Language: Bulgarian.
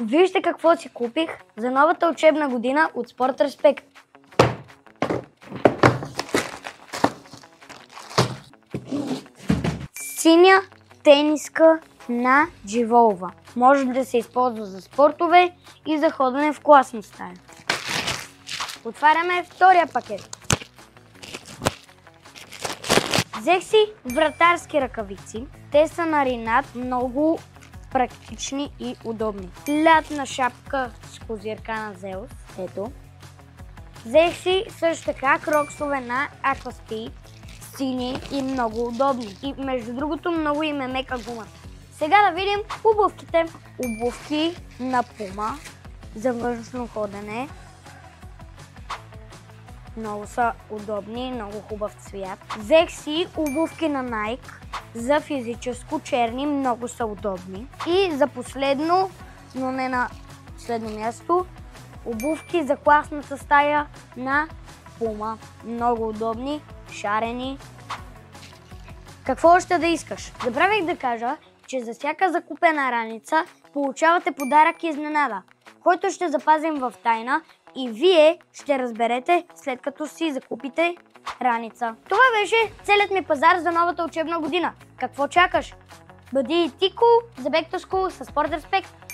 Вижте какво си купих за новата учебна година от Спорт Респект. Синя тениска на Дживолва. Може да се използва за спортове и за ходене в класна стая. Отваряме втория пакет. Взех си вратарски ръкавици. Те са на Ринат, много практични и удобни. Лятна шапка с козирка на Зеус. Ето. Взех си също така кроксове на Aquaspeed. Сини и много удобни. И между другото много им е мека гума. Сега да видим обувките. Обувки на Puma за външно ходене. Много са удобни, много хубав цвят. Взех си обувки на Nike за физическо, черни, много са удобни. И за последно, но не на последно място, обувки за класната стая на Puma. Много удобни, шарени. Какво още да искаш? Забравих да кажа, че за всяка закупена раница получавате подарък и изненада, който ще запазим в тайна и вие ще разберете след като си закупите раница. Това беше целият ми пазар за новата учебна година. Какво чакаш? Бъди и ти cool за Back to School със Sport Respect.